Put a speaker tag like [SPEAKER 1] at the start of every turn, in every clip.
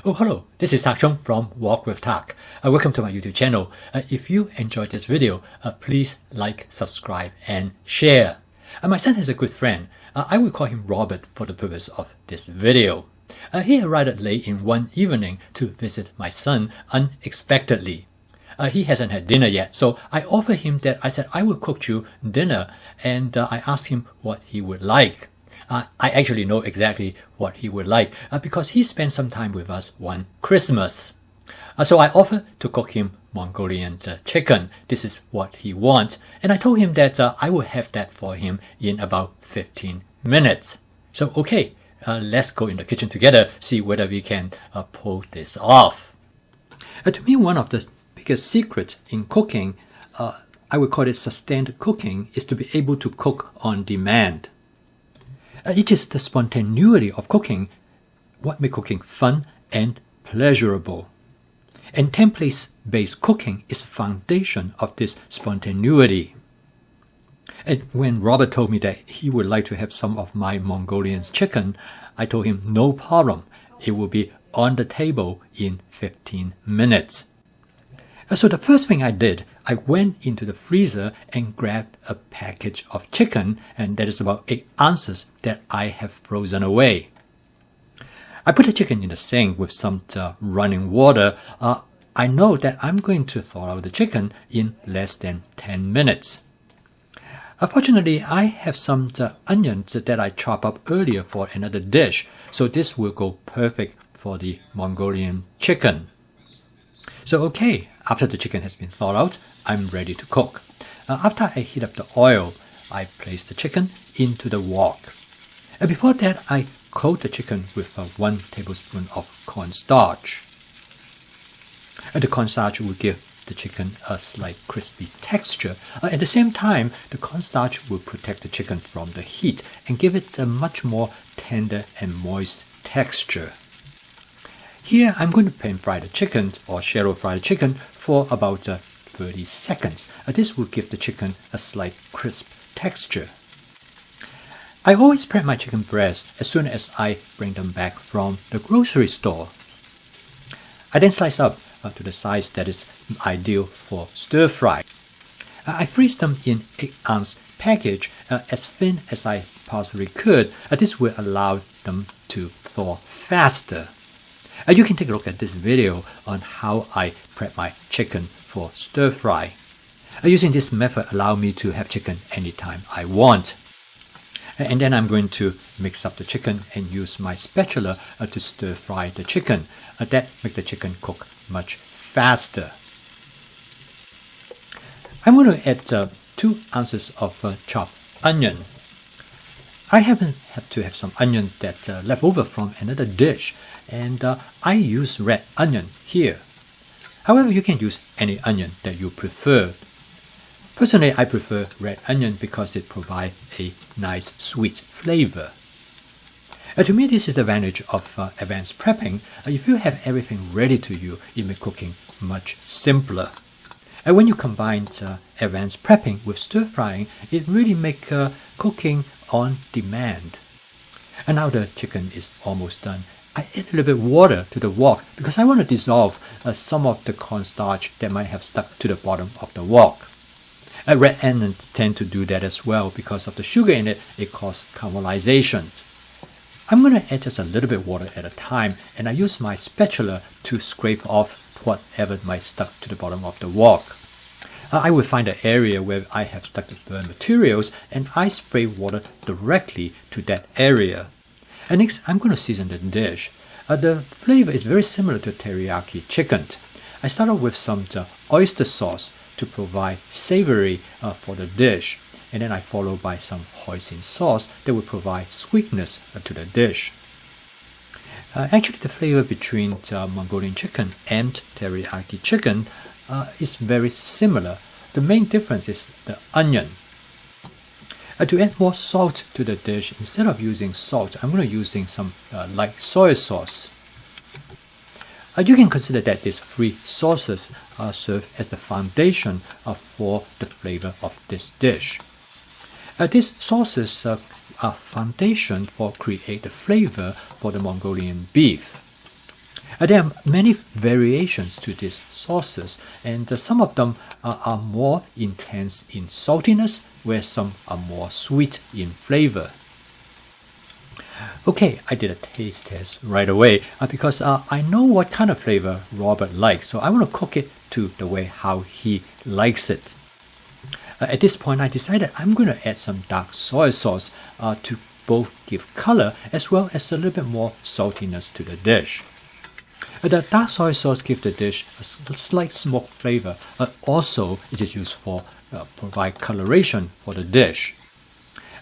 [SPEAKER 1] Oh, hello, this is Tak Chung from Walk with Tak. Welcome to my YouTube channel. If you enjoyed this video, please like, subscribe, and share. My son has a good friend. I will call him Robert for the purpose of this video. He arrived late in one evening to visit my son unexpectedly. He hasn't had dinner yet, so I offered him that I said I will cook you dinner, and I asked him what he would like. I actually know exactly what he would like because he spent some time with us one Christmas. So I offered to cook him Mongolian chicken. This is what he wants. And I told him that I will have that for him in about 15 minutes. So okay, let's go in the kitchen together, see whether we can pull this off. To me, one of the biggest secrets in cooking, I would call it sustained cooking, is to be able to cook on demand. It is the spontaneity of cooking what makes cooking fun and pleasurable. And template-based cooking is the foundation of this spontaneity. And when Robert told me that he would like to have some of my Mongolian chicken, I told him no problem. It will be on the table in 15 minutes. So the first thing I did, I went into the freezer and grabbed a package of chicken, and that is about 8 ounces that I have frozen away. I put the chicken in the sink with some running water. I know that I'm going to thaw out the chicken in less than 10 minutes. Fortunately, I have some onions that I chopped up earlier for another dish, so this will go perfect for the Mongolian chicken. So okay, after the chicken has been thawed out, I'm ready to cook. After I heat up the oil, I place the chicken into the wok. Before that, I coat the chicken with 1 tablespoon of cornstarch. The cornstarch will give the chicken a slight crispy texture. At the same time, the cornstarch will protect the chicken from the heat and give it a much more tender and moist texture. Here, I'm going to pan fry the chicken or shallow fry the chicken for about 30 seconds. This will give the chicken a slight crisp texture. I always prep my chicken breasts as soon as I bring them back from the grocery store. I then slice up to the size that is ideal for stir fry. I freeze them in 8-ounce package as thin as I possibly could. This will allow them to thaw faster. You can take a look at this video on how I prep my chicken for stir fry. Using this method allows me to have chicken anytime I want. And then I'm going to mix up the chicken and use my spatula to stir fry the chicken. That makes the chicken cook much faster. I'm going to add 2 ounces of chopped onion. I happen to have some onion that left over from another dish, and I use red onion here. However, you can use any onion that you prefer. Personally, I prefer red onion because it provides a nice sweet flavor. To me, this is the advantage of advanced prepping. If you have everything ready to you, it makes cooking much simpler. And when you combine advanced prepping with stir frying, it really makes cooking on demand. And now the chicken is almost done. I add a little bit of water to the wok because I want to dissolve some of the cornstarch that might have stuck to the bottom of the wok. Red onions tend to do that as well because of the sugar in it. It causes caramelization. I'm going to add just a little bit of water at a time, and I use my spatula to scrape off whatever might stuck to the bottom of the wok. I will find an area where I have stuck the burnt materials, and I spray water directly to that area. And next, I'm going to season the dish. The flavor is very similar to teriyaki chicken. I start off with some oyster sauce to provide savory for the dish, and then I follow by some hoisin sauce that will provide sweetness to the dish. Actually, the flavor between Mongolian chicken and teriyaki chicken is very similar. The main difference is the onion. To add more salt to the dish, instead of using salt, I'm going to using some light soy sauce. You can consider that these 3 sauces serve as the foundation for the flavor of this dish. These sauces are foundation for create the flavor for the Mongolian beef. There are many variations to these sauces, and some of them are more intense in saltiness, where some are more sweet in flavor. Okay, I did a taste test right away because I know what kind of flavor Robert likes, so I want to cook it to the way how he likes it. At this point, I decided I'm going to add some dark soy sauce to both give color as well as a little bit more saltiness to the dish. The dark soy sauce gives the dish a slight smoke flavor. Also, it is used for provide coloration for the dish.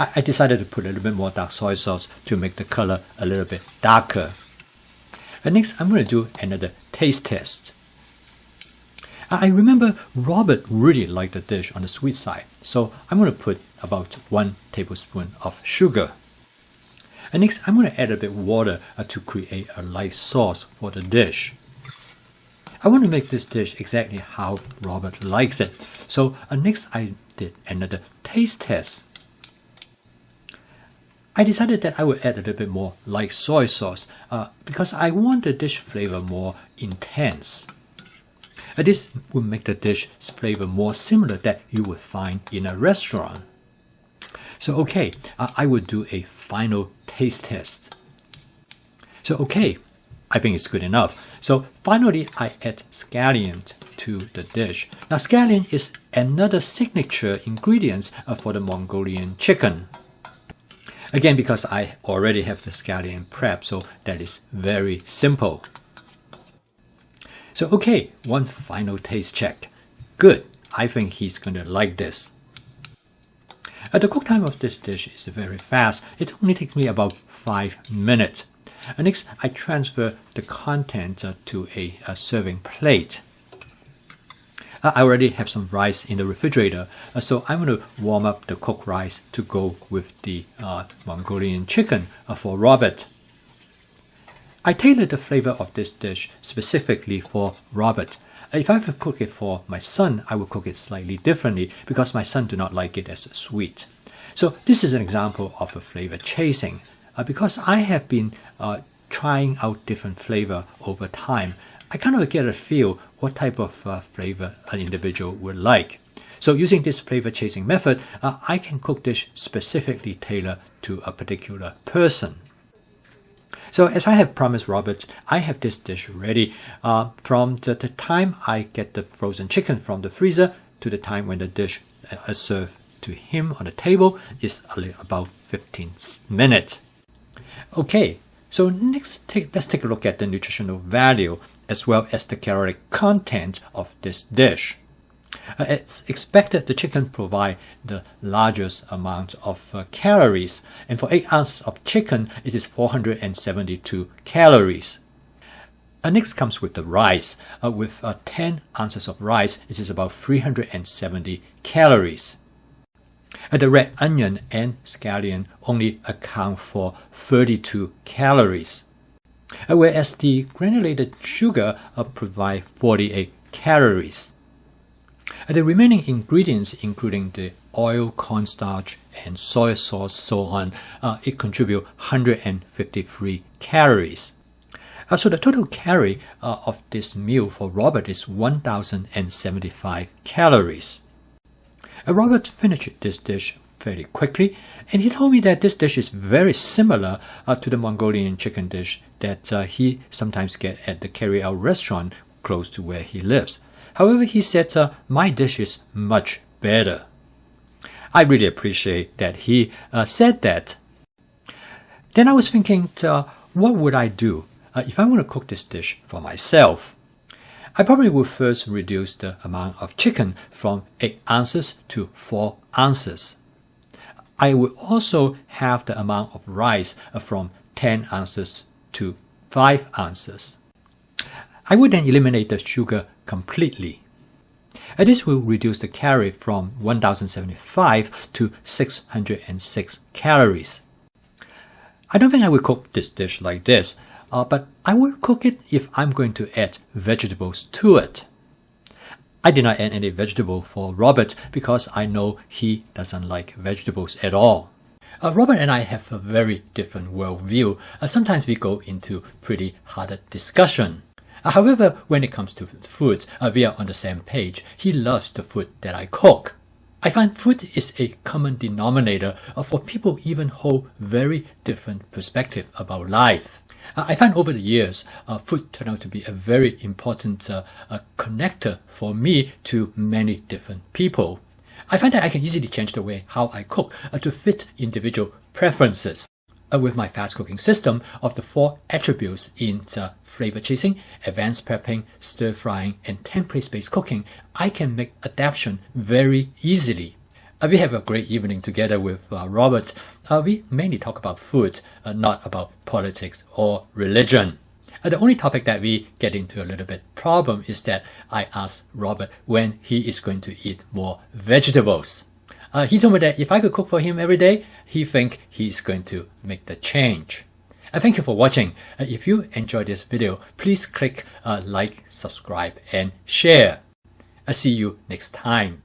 [SPEAKER 1] I decided to put a little bit more dark soy sauce to make the color a little bit darker. Next, I'm going to do another taste test. I remember Robert really liked the dish on the sweet side, so I'm going to put about 1 tablespoon of sugar. Next, I'm going to add a bit of water to create a light sauce for the dish. I want to make this dish exactly how Robert likes it. So next, I did another taste test. I decided that I would add a little bit more light soy sauce because I want the dish flavor more intense. This will make the dish's flavor more similar that you would find in a restaurant. So okay, I will do a final taste test. So okay, I think it's good enough. So finally, I add scallion to the dish. Now scallion is another signature ingredient for the Mongolian chicken. Again, because I already have the scallion prep, so that is very simple. So okay, one final taste check. Good, I think he's going to like this. The cook time of this dish is very fast. It only takes me about 5 minutes. Next, I transfer the content to a serving plate. I already have some rice in the refrigerator, so I'm going to warm up the cooked rice to go with the Mongolian chicken for Robert. I tailored the flavor of this dish specifically for Robert. If I have to cook it for my son, I will cook it slightly differently because my son do not like it as sweet. So this is an example of a flavor chasing. Because I have been trying out different flavor over time, I kind of get a feel what type of flavor an individual would like. So using this flavor chasing method, I can cook dish specifically tailored to a particular person. So as I have promised Robert, I have this dish ready from the time I get the frozen chicken from the freezer to the time when the dish is served to him on the table is about 15 minutes. Okay, so next let's take a look at the nutritional value as well as the caloric content of this dish. It's expected the chicken provide the largest amount of calories, and for 8 ounces of chicken, it is 472 calories. Next comes with the rice. With 10 ounces of rice, it is about 370 calories. The red onion and scallion only account for 32 calories, whereas the granulated sugar provide 48 calories. The remaining ingredients, including the oil, cornstarch, and soy sauce, so on, it contribute 153 calories. So the total calorie of this meal for Robert is 1,075 calories. Robert finished this dish fairly quickly, and he told me that this dish is very similar to the Mongolian chicken dish that he sometimes get at the carry-out restaurant close to where he lives. However, he said, my dish is much better. I really appreciate that he said that. Then I was thinking, what would I do if I want to cook this dish for myself? I probably would first reduce the amount of chicken from 8 ounces to 4 ounces. I would also have the amount of rice from 10 ounces to 5 ounces. I would then eliminate the sugar completely. This will reduce the calorie from 1,075 to 606 calories. I don't think I will cook this dish like this, but I will cook it if I'm going to add vegetables to it. I did not add any vegetable for Robert because I know he doesn't like vegetables at all. Robert and I have a very different worldview. Sometimes we go into pretty heated discussion. However, when it comes to food, we are on the same page. He loves the food that I cook. I find food is a common denominator for people even hold very different perspective about life. I find over the years, food turned out to be a very important connector for me to many different people. I find that I can easily change the way how I cook to fit individual preferences. With my fast cooking system of the 4 attributes in flavor chasing, advanced prepping, stir frying, and template-based cooking, I can make adaptation very easily. We have a great evening together with Robert. We mainly talk about food, not about politics or religion. The only topic that we get into a little bit problem is that I asked Robert when he is going to eat more vegetables. He told me that if I could cook for him every day, he think he's going to make the change. Thank you for watching. If you enjoyed this video, please click like, subscribe, and share. I'll see you next time.